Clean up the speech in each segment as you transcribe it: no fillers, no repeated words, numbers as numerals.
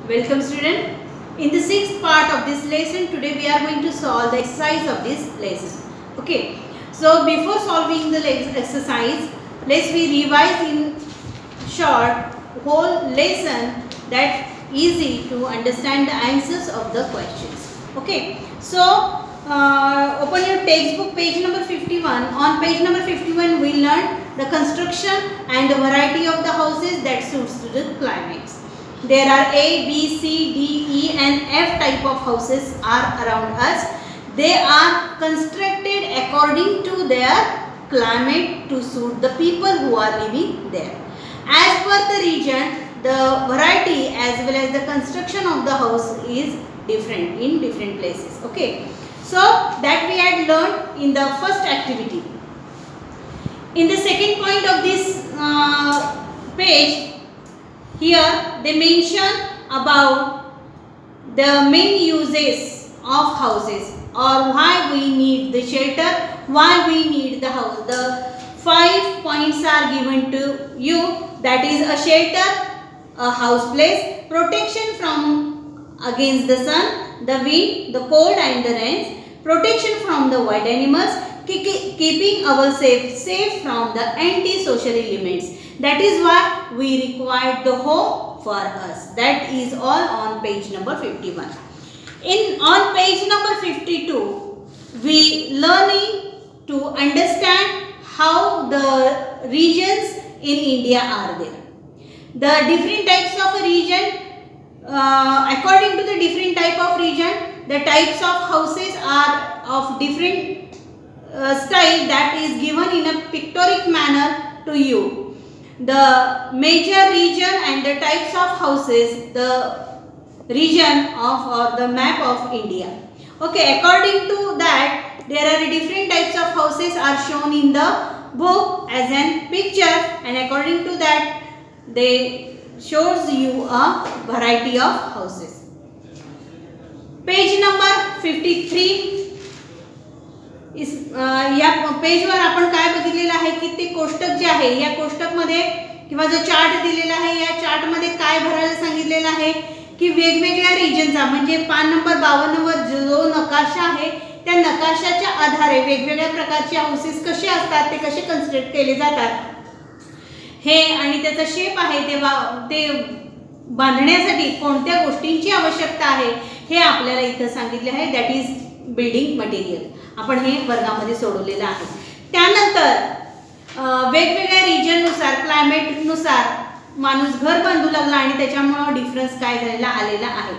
Welcome student. In the sixth part of this lesson, today we are going to solve the exercise of this lesson. Okay. So before solving the exercise, let's we revise in short whole lesson that easy to understand the answers of the questions. Okay. So open your textbook page number 51. On page number 51 we learned the construction and the variety of the houses that suits to the climates. There are A, B, C, D, E and F type of houses are around us. They are constructed according to their climate to suit the people who are living there. As per the region, the variety as well as the construction of the house is different in different places. Okay. So that we had learned in the first activity. In the second point of this page, here they mention about the main uses of houses or why we need the shelter, why we need the house. The 5 points are given to you, that is a shelter, a house place, protection from against the sun, the wind, the cold and the rains, protection from the wild animals, keeping ourselves safe from the anti-social elements. That is why we require the home for us. That is all on page number 51. On page number 52, we learning to understand how the regions in India are there. The different types of a region, according to the different type of region, the types of houses are of different style that is given in a pictorial manner to you. The major region and the types of houses, the region of or the map of India. Okay, according to that, there are different types of houses are shown in the book as an picture, and according to that, they shows you a variety of houses. Page number 53. या पेजवर आपण काय बघितलेलं आहे की ते कोष्टक जे आहे या कोष्टक मध्ये किंवा जो चार्ट दिलेला आहे या चार्ट मध्ये काय भरायला सांगितलेलं आहे की वेगवेगळ्या रिजनचा म्हणजे पान नंबर 52 वर जो नकाशा आहे त्या नकाशाच्या आधारे वेगवेगळ्या प्रकारचे हाऊसेस कसे असतात ते कसे कन्स्ट्रक्ट केले जातात हे आणि त्याचा शेप आहे ते बांधण्यासाठी कोणत्या गोष्टींची आवश्यकता आहे हे आपल्याला इथे सांगितले आहे. That is building material. आपण हे वर्गामध्ये सोडवलेलं आहे. त्यानंतर वेगवेगळ्या रिजन नुसार क्लायमेट नुसार माणूस घर बांधू लागला आणि त्याच्यामुळे डिफरन्स काय झालेला आलेला आहे.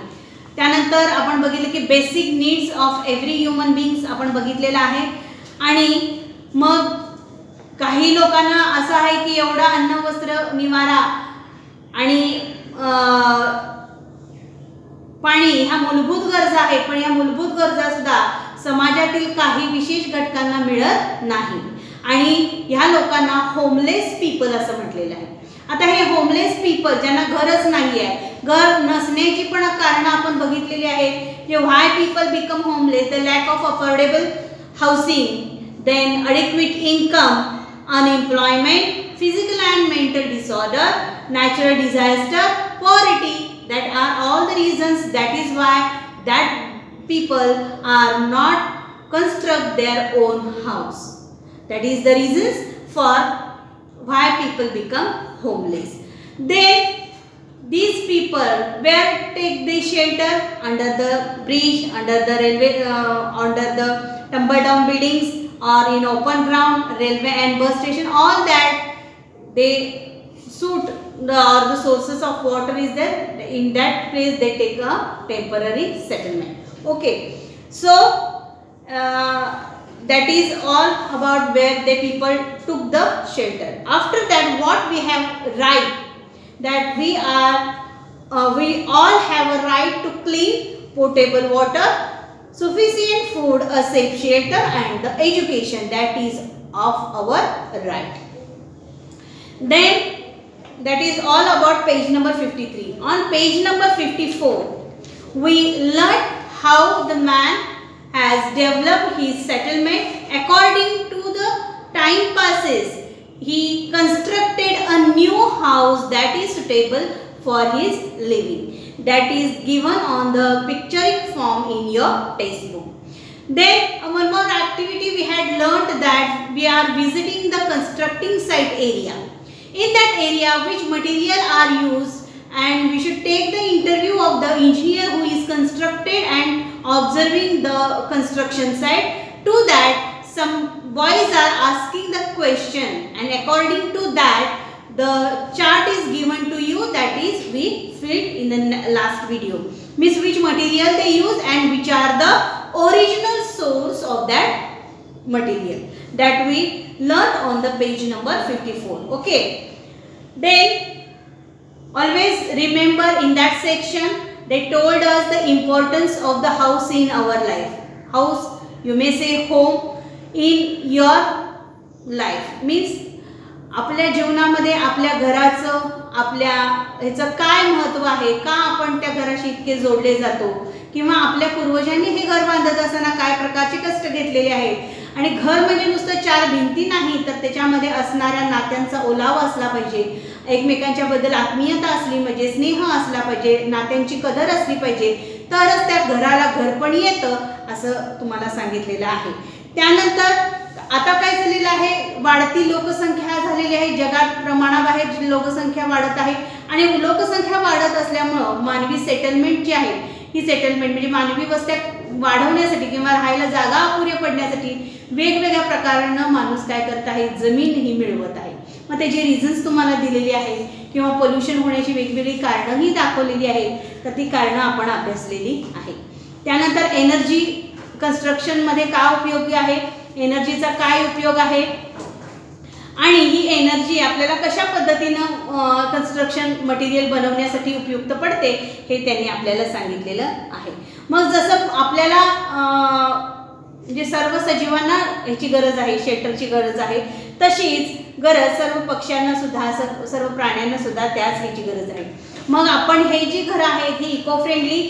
त्यानंतर आपण बघितलं की basic needs of every human beings आपण बघितलेलं आहे. आणि मग काही लोकांना असं आहे की एवढा अन्न वस्त्र निवारा आणि पाणी ह्या मूलभूत गरजा आहेत, पण या मूलभूत गरजा सुद्धा समाजातील काही विशेष घटकांना मिळत नाही आणि ह्या लोकांना होमलेस पीपल असं म्हटलेलं आहे. आता हे होमलेस पीपल ज्यांना घरच नाही आहे, घर नसण्याची पण कारण आपण बघितलेली आहे की why people become homeless. The lack of affordable housing, then adequate income, unemployment, physical and mental disorder, natural disaster, poverty. That are all the reasons. That is why that people are not construct their own house. That is the reasons for why people become homeless. Then these people where take the shelter under the bridge, under the railway, under the tumble down buildings or in open ground, railway and bus station. All that they suit the sources of water is there. In that place they take a temporary settlement. Okay, so that is all about where the people took the shelter. After that, what we have right, that we all have a right to clean potable water, sufficient food, a safe shelter and the education. That is of our right. Then that is all about page number 53. On page number 54, we learn how the man has developed his settlement according to the time passes. He constructed a new house that is suitable for his living. That is given on the pictorial form in your textbook. Then one more activity we had learnt, that we are visiting the constructing site area. In that area, which material are used, and we should take the interview of the engineer who is constructed and observing the construction site. To that, some boys are asking the question, and according to that the chart is given to you, that is we filled in the last video. Means which material they use and which are the original source of that material, that we learned on the page number 54. Okay. Then always remember, in that section they told us the importance of the house in our life. House, you may say home in your life, means आपल्या जीवनामध्ये आपल्या घराचं, आपल्या ह्याचं काय महत्त्व आहे, का आपण त्या घराशी इतके जोडले जातो, किंवा आपल्या पूर्वजांनी हे घर बांधत असताना काय प्रकारचे कष्ट घेतलेले आहेत. आणि घर म्हणजे नुसतं चार भिंती नाही, तर त्याच्यामध्ये असणाऱ्या नात्यांचा ओलावा असला पाहिजे, एकमेकांच्या बद्दल आत्मीयता असली पाहिजे, स्नेह असला पाहिजे, नात्यांची कदर असली पाहिजे, तरच त्या घराला घरपण येतं असं तुम्हाला सांगितलेलं आहे. त्यानंतर आता काय झालेलं आहे, वाढती लोकसंख्या झालेली आहे, जगात प्रमाणाबाहेर लोकसंख्या वाढत आहे, आणि लोकसंख्या वाढत असल्यामुळं मानवी सेटलमेंट जी आहे, ही सेटलमेंट म्हणजे मानवी वस्त्या वाढवण्यासाठी किंवा राहायला जागा अपुऱ्या पडण्यासाठी वेगवेगळ्या प्रकारानं माणूस काय करत आहे, जमीन ही मिळवत आहे. मग त्याचे रिझन्स तुम्हाला दिलेली आहेत, किंवा पोल्युशन होण्याची वेगवेगळी कारणं ही दाखवलेली आहेत, तर ती कारणं आपण अभ्यासलेली आहेत. त्यानंतर एनर्जी कन्स्ट्रक्शनमध्ये का उपयोगी आहे, एनर्जीचा काय उपयोग आहे, आणि ही एनर्जी आपल्याला कशा पद्धतीनं कन्स्ट्रक्शन मटेरियल बनवण्यासाठी उपयुक्त पडते हे त्यांनी आपल्याला सांगितलेलं आहे. मग जसं आपल्याला म्हणजे सर्व सजीवांना ह्याची गरज आहे, शेल्टरची गरज आहे, तशीच गरज सर्व पक्ष्यांना सुद्धा, सर्व प्राण्यांना सुद्धा त्याच ह्याची गरज आहे. मग आपण हे जी घरं आहेत ही इको फ्रेंडली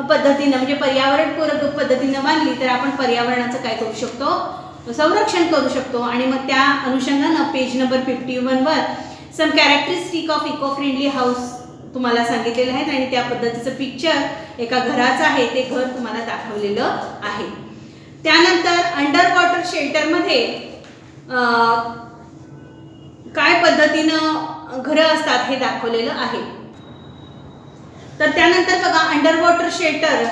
पद्धतीनं म्हणजे पर्यावरणपूरक पद्धतीनं बांधली तर आपण पर्यावरणाचं काय करू शकतो, संरक्षण करू शकतो. आणि मग त्या अनुषंगानं पेज नंबर 51 वर some characteristic of eco friendly house तुम्हाला सांगितलेलं आहे, आणि त्या पद्धतीचं पिक्चर एका घराचं आहे, ते घर तुम्हाला दाखवलेलं आहे. त्यानंतर अंडर वॉटर शेल्टरमध्ये काय पद्धतीनं घरं असतात हे दाखवलेलं आहे. तर त्यानंतर बघा, अंडर वॉटर शेल्टर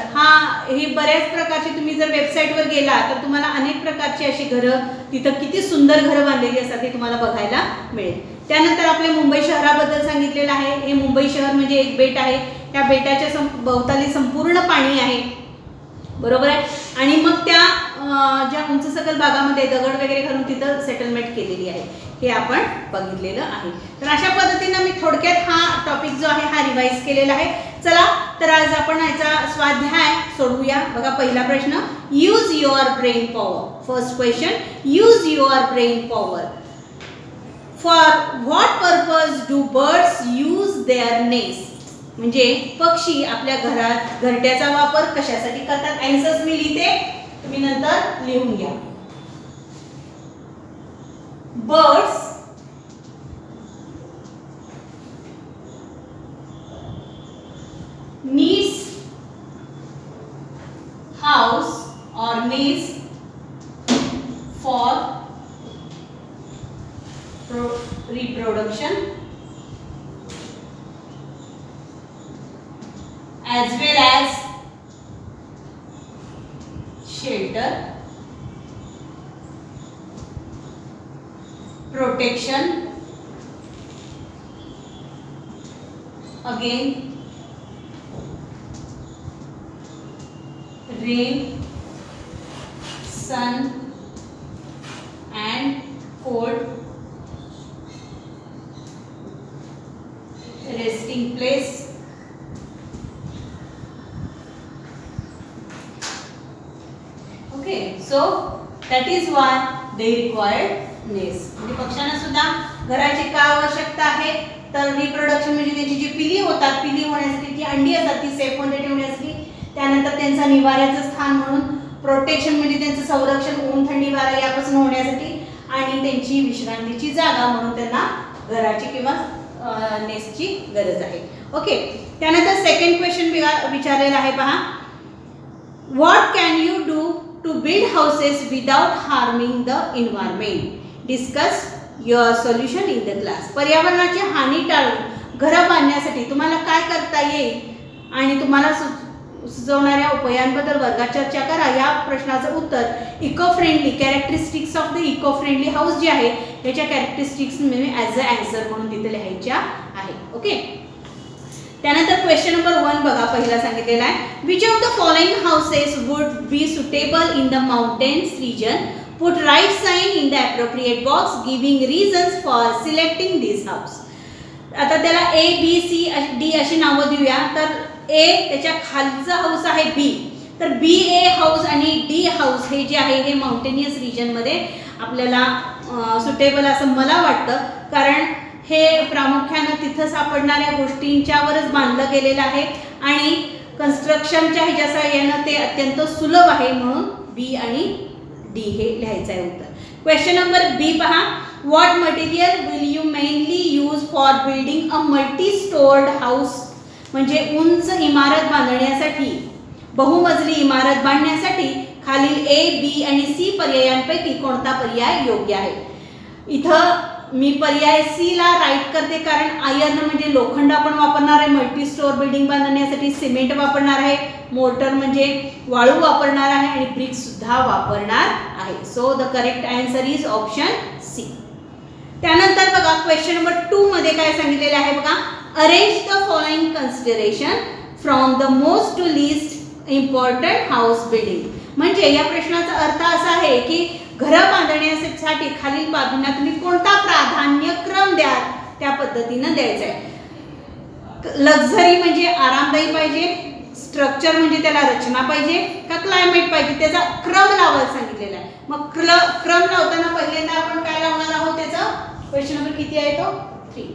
ही बऱ्याच प्रकारची, तुम्ही जर वेबसाईटवर गेला तर तुम्हाला अनेक प्रकारची अशी घरं, तिथं किती सुंदर घरं बांधलेली असतात हे तुम्हाला बघायला मिळेल. त्यानंतर आपल्या मुंबई शहराबद्दल सांगितलेलं आहे. हे मुंबई शहर म्हणजे एक बेट आहे, त्या बेटाच्या भोवताली संपूर्ण पाणी आहे, बरोबर आहे. आणि मग त्या ज्या उंच सकल भागामध्ये दगड वगैरे घालून तिथं सेटलमेंट केलेली आहे, हे आपण बघितलेलं आहे. तर अशा पद्धतीनं मी थोडक्यात हा टॉपिक जो आहे हा रिवाइज केलेला आहे. चला तर आज आपण याचा स्वाध्याय सोडवूया. बघा, पहिला प्रश्न, use your brain power. First question, use your brain power. For what purpose do birds use their nest. म्हणजे पक्षी आपल्या घरात घरट्याचा वापर कशासाठी करतात. आन्सर्स मी लिहिते, तुम्ही नंतर लिहून घ्या. Birds needs house or nest for reproduction as well as shelter, protection, again rain, sun and cold, resting place, okay. So that is why they required nest. म्हणजे पक्ष्यांना सुद्धा घराची का आवश्यकता आहे, तर रिप्रोडक्शन म्हणजे त्यांची जी पिली होतात, पिली होण्यासाठी जी अंडी असतात ती सेफ मध्ये ठेवण्यासाठी, त्यानंतर त्यांचा निवाऱ्याचं स्थान म्हणून, प्रोटेक्शन म्हणजे त्यांचं संरक्षण ऊन थंडी वारा यापासून होण्यासाठी, आणि त्यांची विश्रांतीची जागा म्हणून त्यांना घराची किंवा नेस्टची गरज आहे. ओके, त्यानंतर सेकंड क्वेश्चन विचारलेला आहे पहा. What can you do to build houses without harming the environment? Discuss your solution in the class. पर्यावरणाची हानी टाळून घरं बांधण्यासाठी तुम्हाला काय करता येईल आणि तुम्हाला सुचवणाऱ्या उपायांबद्दल वर्गात चर्चा करा. या प्रश्नाचं उत्तर eco friendly characteristics of the eco friendly house जे आहे याच्या कॅरेक्टरिस्टिक्स मी ॲज अ आन्सर म्हणून तिथे लिहायच्या आहे. ओके, त्यानंतर क्वेश्चन नंबर 1 बघा, पहिला सांगितलेला आहे. Which of the following houses would be suitable in the mountains region? Put right sign in the appropriate box giving reasons for selecting this house. आता त्याला A B C D अशी नावं देऊया. तर A त्याच्या खालचं हाऊस आहे B, तर BA हाऊस आणि D हाऊस हे जे आहे हे माउंटेनियस रिजनमध्ये आपल्याला सुटेबल असं मला वाटतं, कारण हे प्रामुख्यानं तिथं सापडणाऱ्या गोष्टींच्यावरच बांधलं गेलेलं आहे आणि कन्स्ट्रक्शनच्या ह्याच्या साहाय्यानं ते अत्यंत सुलभ आहे, म्हणून B आणि D हे लिहायचं आहे उत्तर. क्वेश्चन नंबर B पहा. What material will you mainly use for building a multi stored house? म्हणजे उंच इमारत बांधण्यासाठी, बहुमजली इमारत बांधण्यासाठी खालील A, B आणि C पर्यायांपैकी कोणता पर्याय योग्य आहे? इथं मी पर्याय C ला राईट करते, कारण आयर्न म्हणजे लोखंड आपण वापरणार आहे, मल्टी स्टोर बिल्डिंग बांधण्यासाठी सिमेंट वापरणार आहे, मोर्टर म्हणजे वाळू वापरणार आहे आणि ब्रिक सुद्धा वापरणार आहे. So the correct answer is option C. त्यानंतर बघा क्वेश्चन नंबर 2 मध्ये काय सांगितलेले आहे बघा. Arrange the following consideration from the most to least important house building. म्हणजे या प्रश्नाचा अर्थ असा आहे की घरं बांधण्यासाठी खालील बाबींना तुम्ही कोणता प्राधान्यक्रम द्याल त्या पद्धतीनं द्यायचं आहे. लक्झरी म्हणजे आरामदायी पाहिजे, स्ट्रक्चर म्हणजे त्याला रचना पाहिजे का क्लायमेट पाहिजे, त्याचा क्रम लावायला सांगितलेला आहे. मग क्रम लावताना पहिल्यांदा आपण काय लावणार आहोत, त्याचा क्वेश्चन नंबर किती आहे तो 2.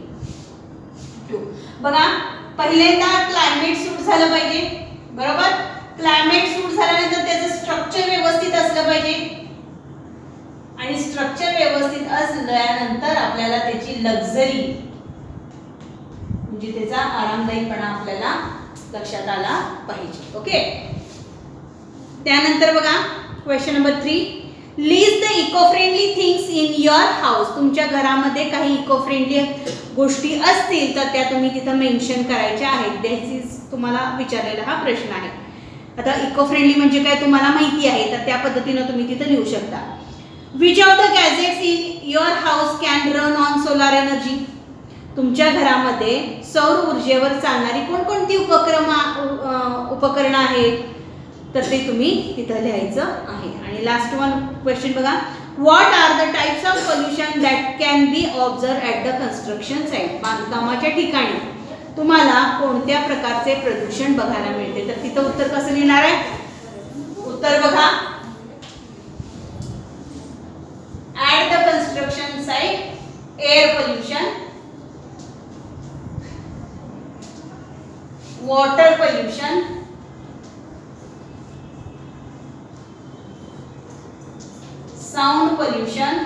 बघा, पहिल्यांदा क्लायमेट सूट झालं पाहिजे, बरोबर. क्लायमेट सूट झाल्यानंतर त्याचं स्ट्रक्चर व्यवस्थित असलं पाहिजे आणि स्ट्रक्चर व्यवस्थित असल्यानंतर आपल्याला त्याची लक्झरी म्हणजे त्याचा आरामदायीपणा आपल्याला लक्षात आला पाहिजे. ओके, त्यानंतर बघा question number 3. List the eco friendly things in your house. तुमच्या घरामध्ये काही इको फ्रेंडली गोष्टी असतील तर त्या तुम्ही तिथं मेन्शन करायच्या आहेत. दिस तुम्हाला विचारलेला हा प्रश्न आहे. आता इको फ्रेंडली म्हणजे काय तुम्हाला माहिती आहे, तर त्या पद्धतीनं तुम्ही तिथं लिहू शकता. Which of the gadgets in your house can run on solar energy? तुमच्या घरामध्ये सौर ऊर्जेवर चालणारी कोणकोणती उपकरणं आहेत, तर ते तुम्ही तिथं लिहायचं आहे. आणि लास्ट वन क्वेश्चन बघा. What are the types of pollution that can be observe at the construction site? बांधकामाच्या ठिकाणी तुम्हाला कोणत्या प्रकारचे प्रदूषण बघायला मिळते, तर तिथं उत्तर कसं लिहिणार आहे? उत्तर बघा. At the construction site air pollution, water pollution, sound pollution,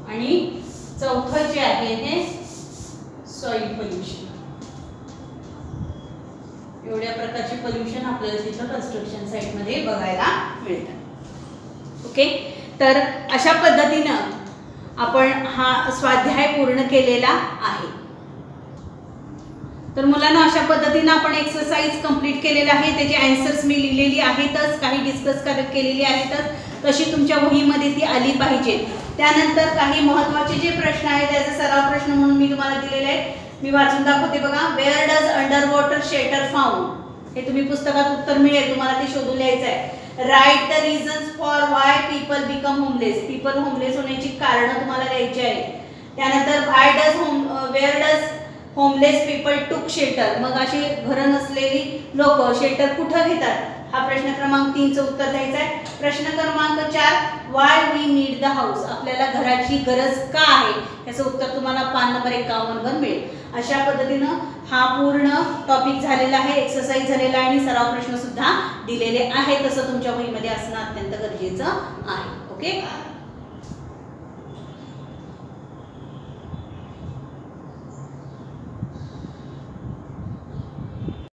आणि चौथं जे आहे हे सॉइल पोल्युशन. एवढ्या प्रकारचे पोल्युशन आपल्याला तिथं कन्स्ट्रक्शन साइट मध्ये बघायला मिळतात. ओके, तर अशा पद्धतीनं आपण हा स्वाध्याय पूर्ण केलेला आहे. तर मुलांना अशा पद्धतीनं आपण एक्सरसाइज कंप्लीट केलेला आहे. त्याचे आन्सर्स मी लिहिलेली आहेतच, काही डिस्कस केलेली आहेतच, तशी तुमच्या वहीमध्ये ती आली पाहिजे. त्यानंतर काही महत्त्वाचे जे प्रश्न आहेत त्याचे सराव प्रश्न म्हणून मी तुम्हाला दिलेले आहेत. मी वाचून दाखवते बघा. Where does under water shelter found? हे तुम्ही पुस्तकात उत्तर मिळेल, तुम्हाला ते शोधून लिहायचं आहे. Write the reasons for why people become homeless? People homeless होण्याची कारणं तुम्हाला द्यायची आहेत. त्यानंतर where does homeless people took shelter? मग अशी घरं नसलेली लोक शेल्टर कुठं घेतात? हा प्रश्न क्रमांक 3 चं उत्तर द्यायचं आहे. प्रश्न क्रमांक 4 व्हाय वी नीड द हाऊस? आपल्याला घराची गरज का आहे याचं उत्तर तुम्हाला पान नंबर 51 वर मिळेल. अशा पद्धतीनं हा पूर्ण टॉपिक झालेला आहे, एक्सरसाइज झालेला आहे आणि सराव प्रश्न सुद्धा दिलेले आहेत. तसं तुमच्या वहीमध्ये असणं अत्यंत गरजेचं आहे. ओके.